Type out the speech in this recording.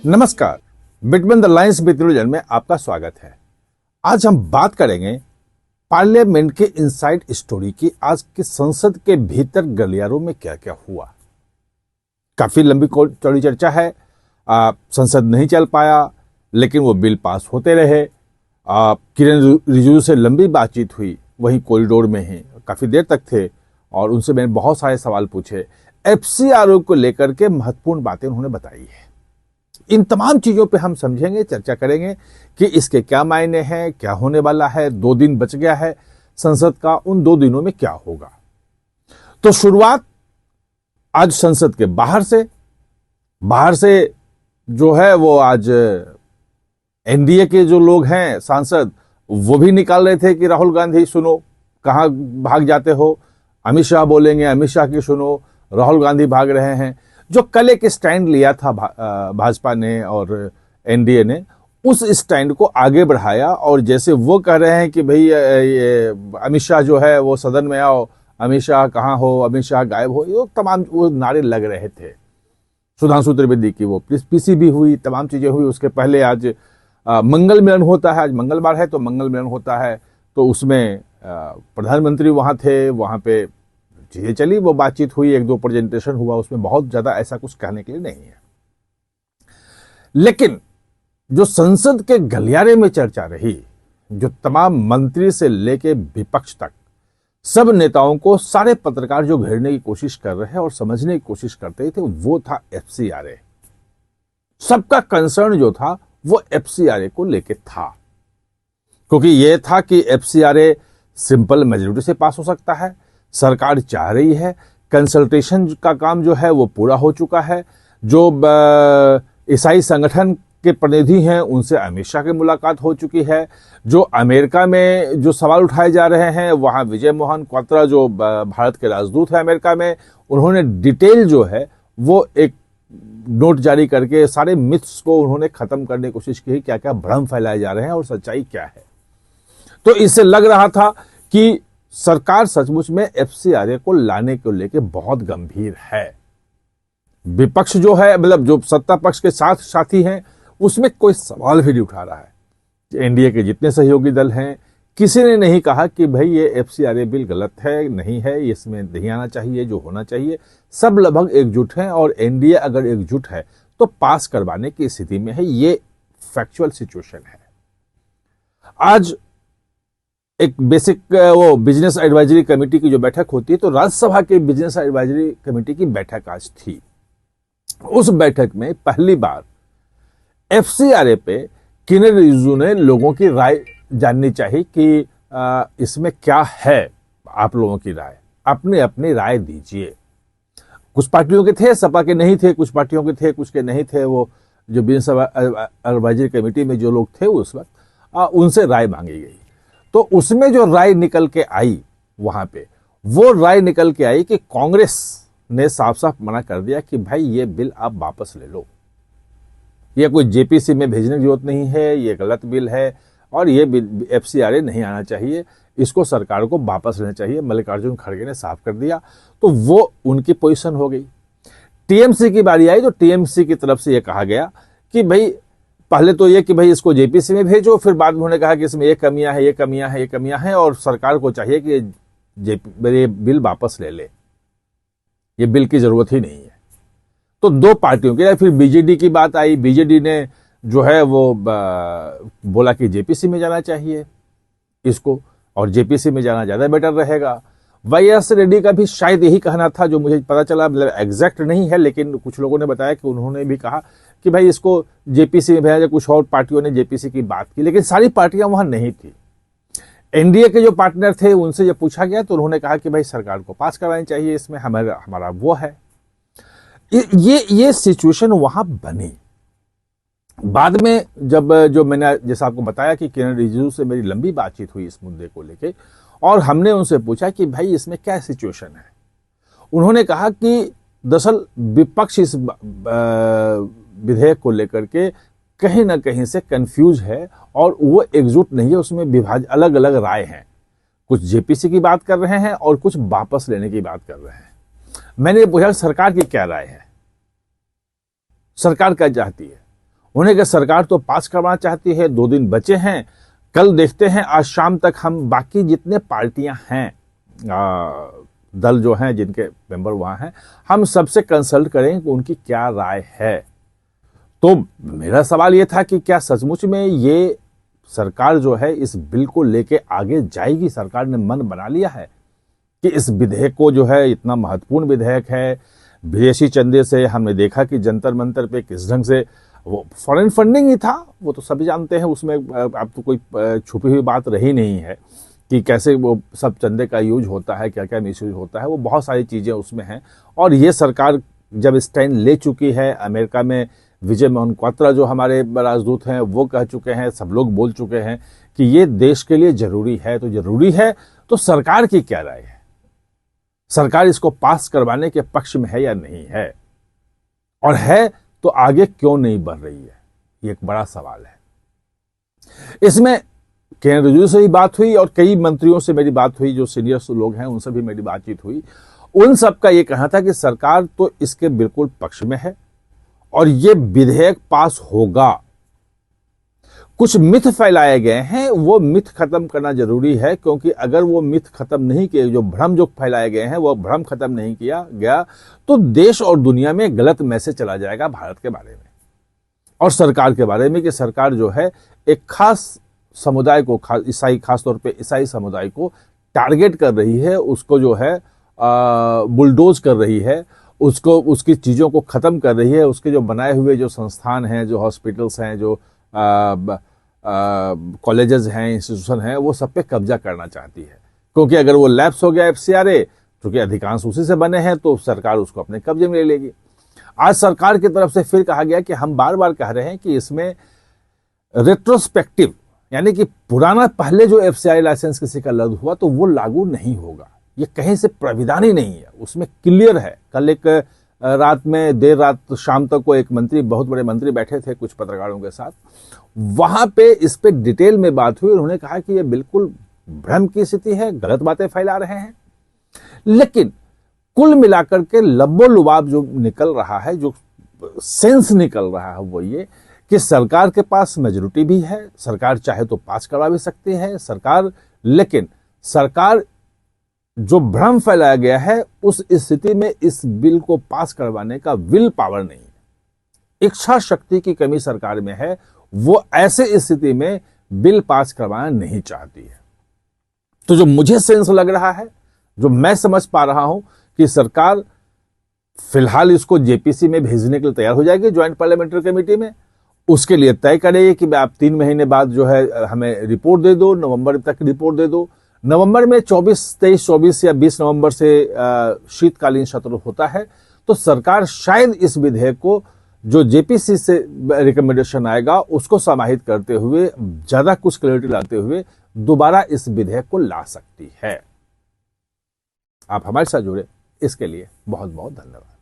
नमस्कार, between the lines with Rujan में आपका स्वागत है। आज हम बात करेंगे पार्लियामेंट के इनसाइड स्टोरी की। आज की संसद के भीतर गलियारों में क्या क्या हुआ। काफी लंबी चौड़ी चर्चा है। संसद नहीं चल पाया, लेकिन वो बिल पास होते रहे। किरण रिजिजू से लंबी बातचीत हुई, वहीं कॉरिडोर में ही काफी देर तक थे और उनसे मैंने बहुत सारे सवाल पूछे। एफसीआरओ को लेकर के महत्वपूर्ण बातें उन्होंने बताई है। इन तमाम चीजों पे हम समझेंगे, चर्चा करेंगे कि इसके क्या मायने हैं, क्या होने वाला है। 2 दिन बच गया है संसद का, उन 2 दिनों में क्या होगा। तो शुरुआत आज संसद के बाहर से जो है वो आज एनडीए के जो लोग हैं सांसद, वो भी निकाल रहे थे कि राहुल गांधी सुनो, कहां भाग जाते हो। अमित शाह बोलेंगे, अमित शाह की सुनो, राहुल गांधी भाग रहे हैं। जो कल एक स्टैंड लिया था भाजपा ने और एनडीए ने, उस स्टैंड को आगे बढ़ाया और जैसे वो कह रहे हैं कि भाई ये अमित शाह जो है वो सदन में आओ, अमित शाह कहाँ हो, अमित शाह गायब हो, ये तमाम वो नारे लग रहे थे। सुधांशु त्रिवेदी की वो पीसी भी हुई, तमाम चीजें हुई। उसके पहले आज मंगल मिलन होता है, आज मंगलवार है तो मंगल मिलन होता है, तो उसमें प्रधानमंत्री वहां थे, वहां पे चीजें चली, वो बातचीत हुई, 1-2 प्रेजेंटेशन हुआ। उसमें बहुत ज्यादा ऐसा कुछ कहने के लिए नहीं है। लेकिन जो संसद के गलियारे में चर्चा रही, जो तमाम मंत्री से लेके विपक्ष तक सब नेताओं को, सारे पत्रकार जो घेरने की कोशिश कर रहे हैं और समझने की कोशिश करते थे, वो था एफसीआरए। सबका कंसर्न जो था वो एफसीआरए को लेके था, क्योंकि ये था कि एफसीआरए सिंपल मेजोरिटी से पास हो सकता है। सरकार चाह रही है, कंसल्टेशन का काम जो है वो पूरा हो चुका है। जो ईसाई संगठन के प्रतिनिधि हैं उनसे अमित शाह की मुलाकात हो चुकी है। जो अमेरिका में जो सवाल उठाए जा रहे हैं, वहां विजय मोहन क्वात्रा जो भारत के राजदूत है अमेरिका में, उन्होंने डिटेल जो है वो एक नोट जारी करके सारे मिथ्स को उन्होंने खत्म करने की कोशिश की, क्या क्या भ्रम फैलाए जा रहे हैं और सच्चाई क्या है। तो इससे लग रहा था कि सरकार सचमुच में एफसीआरए को लाने को लेके बहुत गंभीर है। विपक्ष जो है, मतलब जो सत्ता पक्ष के साथ साथी हैं, उसमें कोई सवाल भी नहीं उठा रहा है। एनडीए के जितने सहयोगी दल हैं, किसी ने नहीं कहा कि भाई ये एफसीआरए बिल गलत है, नहीं है, इसमें नहीं आना चाहिए, जो होना चाहिए। सब लगभग एकजुट हैं और एनडीए अगर एकजुट है तो पास करवाने की स्थिति में है। ये फैक्चुअल सिचुएशन है। आज एक बेसिक वो बिजनेस एडवाइजरी कमेटी की जो बैठक होती है, तो राज्यसभा के बिजनेस एडवाइजरी कमेटी की बैठक आज थी। उस बैठक में पहली बार एफसीआरए पे किरण रिजिजू ने लोगों की राय जाननी चाहिए कि इसमें क्या है। आप लोगों की राय, अपने अपनी राय दीजिए। कुछ पार्टियों के थे, सपा के नहीं थे, कुछ पार्टियों के थे, कुछ के नहीं थे। वो जो बिजनेस एडवाइजरी कमेटी में जो लोग थे उस वक्त, उनसे राय मांगी गई। तो उसमें जो राय निकल के आई, वहां पे वो राय निकल के आई कि कांग्रेस ने साफ साफ मना कर दिया कि भाई ये बिल आप वापस ले लो, ये कोई जेपीसी में भेजने की जरूरत नहीं है, ये गलत बिल है और ये एफसीआरए नहीं आना चाहिए, इसको सरकार को वापस लेना चाहिए। मल्लिकार्जुन खड़गे ने साफ कर दिया, तो वो उनकी पोजीशन हो गई। टीएमसी की बारी आई, तो टीएमसी की तरफ से यह कहा गया कि भाई पहले तो ये कि भाई इसको जेपीसी में भेजो, फिर बाद में उन्होंने कहा कि इसमें ये कमियां हैं, ये कमियां हैं, ये कमियां हैं और सरकार को चाहिए कि ये बिल वापस ले ले, ये बिल की जरूरत ही नहीं है। तो 2 पार्टियों की, फिर बीजेडी की बात आई। बीजेडी ने जो है वो बोला कि जेपीसी में जाना चाहिए इसको, और जेपीसी में जाना ज्यादा बेटर रहेगा। वाईएस रेड्डी का भी शायद यही कहना था, जो मुझे पता चला, मतलब एग्जैक्ट नहीं है, लेकिन कुछ लोगों ने बताया कि उन्होंने भी कहा कि भाई इसको जेपीसी में भेजा जाए। कुछ और पार्टियों ने जेपीसी की बात की, लेकिन सारी पार्टियां वहां नहीं थी। एनडीए के जो पार्टनर थे उनसे जब पूछा गया तो उन्होंने कहा कि भाई सरकार को पास करानी चाहिए, इसमें हमारा वो है। ये सिचुएशन वहां बनी। बाद में जब जो मैंने जैसा आपको बताया कि किरण रिजिजू से मेरी लंबी बातचीत हुई इस मुद्दे को लेके, और हमने उनसे पूछा कि भाई इसमें क्या सिचुएशन है। उन्होंने कहा कि दरअसल विपक्ष इस विधेयक को लेकर के कहीं ना कहीं से कंफ्यूज है और वो एकजुट नहीं है, उसमें विभाजन, अलग अलग राय हैं। कुछ जेपीसी की बात कर रहे हैं और कुछ वापस लेने की बात कर रहे हैं। मैंने पूछा सरकार की क्या राय है, सरकार क्या चाहती है। उन्हें कि सरकार तो पास करवाना चाहती है, 2 दिन बचे हैं, कल देखते हैं, आज शाम तक हम बाकी जितने पार्टियां हैं, दल जो हैं जिनके मेंबर वहां हैं, हम सबसे कंसल्ट करें कि उनकी क्या राय है। तो मेरा सवाल ये था कि क्या सचमुच में ये सरकार जो है इस बिल को लेके आगे जाएगी? सरकार ने मन बना लिया है कि इस विधेयक को, जो है इतना महत्वपूर्ण विधेयक है, विदेशी चंदे से हमने देखा कि जंतर मंतर पे किस ढंग से वो फॉरेन फंडिंग ही था, वो तो सभी जानते हैं, उसमें अब तो कोई छुपी हुई बात रही नहीं है कि कैसे वो सब चंदे का यूज होता है, क्या क्या मिसयूज होता है, वो बहुत सारी चीज़ें उसमें हैं। और ये सरकार जब स्टैंड ले चुकी है, अमेरिका में विजय मोहन क्वात्रा जो हमारे राजदूत हैं वो कह चुके हैं, सब लोग बोल चुके हैं कि ये देश के लिए जरूरी है, तो जरूरी है तो सरकार की क्या राय है? सरकार इसको पास करवाने के पक्ष में है या नहीं है? और है तो आगे क्यों नहीं बढ़ रही है? ये एक बड़ा सवाल है। इसमें किरण रिजिजू से भी बात हुई और कई मंत्रियों से मेरी बात हुई, जो सीनियर लोग हैं उनसे भी मेरी बातचीत हुई। उन सबका ये कहना था कि सरकार तो इसके बिल्कुल पक्ष में है और ये विधेयक पास होगा। कुछ मिथ फैलाए गए हैं, वो मिथ खत्म करना जरूरी है, क्योंकि अगर वो मिथ खत्म नहीं किए, जो भ्रम जो फैलाए गए हैं वो भ्रम खत्म नहीं किया गया, तो देश और दुनिया में गलत मैसेज चला जाएगा भारत के बारे में और सरकार के बारे में, कि सरकार जो है एक खास समुदाय को, ईसाई, खासतौर पे ईसाई समुदाय को टारगेट कर रही है, उसको जो है बुलडोज कर रही है, उसको, उसकी चीज़ों को ख़त्म कर रही है, उसके जो बनाए हुए जो संस्थान हैं, जो हॉस्पिटल्स हैं, जो कॉलेजेस हैं, इंस्टीट्यूशन हैं, वो सब पे कब्जा करना चाहती है। क्योंकि अगर वो लैप्स हो गया एफसीआरए, क्योंकि अधिकांश उसी से बने हैं, तो सरकार उसको अपने कब्जे में ले लेगी। आज सरकार की तरफ से फिर कहा गया कि हम बार बार कह रहे हैं कि इसमें रेट्रोस्पेक्टिव, यानी कि पुराना पहले जो एफसीआई लाइसेंस किसी का रद्द हुआ तो वो लागू नहीं होगा। ये कहीं से प्राविधान ही नहीं है, उसमें क्लियर है। कल एक रात में, देर रात शाम तक को एक मंत्री, बहुत बड़े मंत्री बैठे थे कुछ पत्रकारों के साथ, वहां पे इस पे डिटेल में बात हुई। उन्होंने कहा कि ये बिल्कुल भ्रम की स्थिति है, गलत बातें फैला रहे हैं। लेकिन कुल मिलाकर के लब्बो-लुबाब जो निकल रहा है, जो सेंस निकल रहा है, वो ये कि सरकार के पास मेजॉरिटी भी है, सरकार चाहे तो पास करवा भी सकती है सरकार, लेकिन सरकार जो भ्रम फैलाया गया है उस स्थिति में इस बिल को पास करवाने का विल पावर नहीं है, इच्छा शक्ति की कमी सरकार में है। वो ऐसे स्थिति में बिल पास करवाना नहीं चाहती है। तो जो मुझे सेंस लग रहा है, जो मैं समझ पा रहा हूं, कि सरकार फिलहाल इसको जेपीसी में भेजने के लिए तैयार हो जाएगी, ज्वाइंट पार्लियामेंट्री कमेटी में। उसके लिए तय करेगी कि आप 3 महीने बाद जो है हमें रिपोर्ट दे दो, नवंबर तक रिपोर्ट दे दो। नवंबर में 23-24 या 20 नवंबर से शीतकालीन सत्र होता है, तो सरकार शायद इस विधेयक को, जो जेपीसी से रिकमेंडेशन आएगा, उसको समाहित करते हुए, ज्यादा कुछ क्लैरिटी लाते हुए दोबारा इस विधेयक को ला सकती है। आप हमारे साथ जुड़े, इसके लिए बहुत बहुत धन्यवाद।